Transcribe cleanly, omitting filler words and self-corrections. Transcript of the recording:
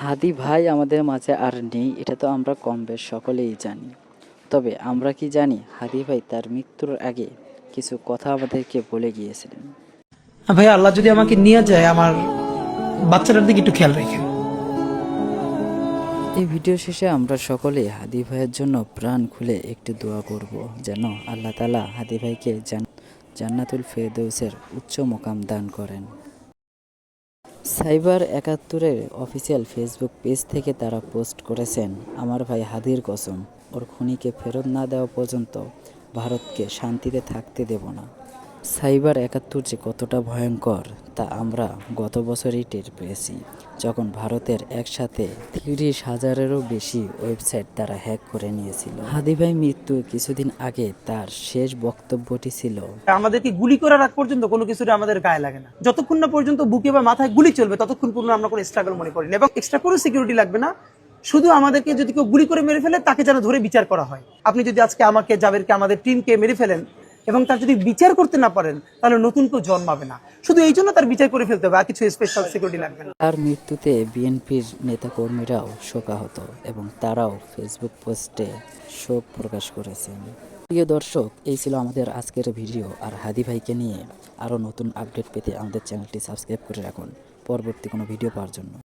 হাদি ভাই আমাদের মাঝে আর নেই, এটা তো আমরা কম বেশ সকলেই জানি। তবে আমরা কি জানি হাদি ভাই তার মৃত্যুর আগে কিছু কথা আমাদেরকে বলে গিয়েছিলেন। ভাই আল্লাহ যদি আমাকে নিয়ে যায়, আমার বাচ্চাটার দিকে একটু খেয়াল রাখেন। এই ভিডিও শেষে আমরা সকলে হাদি ভাইয়ের জন্য প্রাণ খুলে একটু দোয়া করব, যেন আল্লাহ তাআলা হাদি ভাইকে জান্নাতুল ফেরদৌসের উচ্চ মোকাম দান করেন। সাইবার ৭১-এর অফিসিয়াল ফেসবুক পেজ থেকে তারা পোস্ট করেছেন, আমার ভাই হাদির কসম, ওর খুনিকে ফেরত না দেওয়া পর্যন্ত ভারতকে শান্তিতে থাকতে দেব না। সাইবার ৭১ যে কতটা ভয়ঙ্কর তা আমরা গত বছরই টের পেয়েছি, যখন ভারতের একসাথে ৩০,০০০-এরও বেশি ওয়েবসাইট তারা হ্যাক করে নিয়েছিল। হাদি ভাই মৃত্যুর কিছুদিন আগে তার শেষ বক্তব্যটি ছিল, আমাদেরকে গুলি করার আগ পর্যন্ত কোনো কিছুটা আমাদের গায়ে লাগে না। যতক্ষণ না পর্যন্ত বুকে বা মাথায় গুলি চলবে ততক্ষণ পর্যন্ত আমরা কোনো স্ট্রাগল মনে করি না, এবং এক্সট্রা কোনো সিকিউরিটি লাগবে না। শুধু আমাদেরকে যদি কেউ গুলি করে মেরে ফেলে তাকে যেন ধরে বিচার করা হয়। আপনি যদি আজকে আমাকে, জাবেরকে, আমাদের টিমকে মেরে ফেলেন এবং তার যদি বিচার করতে না পারেন, তাহলে নতুন কেউ জন্মাবে না। শুধু এই জন্য তার বিচার করে ফেলতে হবে, আর কিছু স্পেশাল সিকিউরিটি লাগবে না। তার মৃত্যুতে বিএনপির নেতাকর্মীরাও শোকাহত এবং তারাও ফেসবুক পোস্টে শোক প্রকাশ করেছেন। প্রিয় দর্শক, এই ছিল আমাদের আজকের ভিডিও। আর হাদি ভাইকে নিয়ে আরও নতুন আপডেট পেতে আমাদের চ্যানেলটি সাবস্ক্রাইব করে রাখুন পরবর্তী কোনো ভিডিও পাওয়ার জন্য।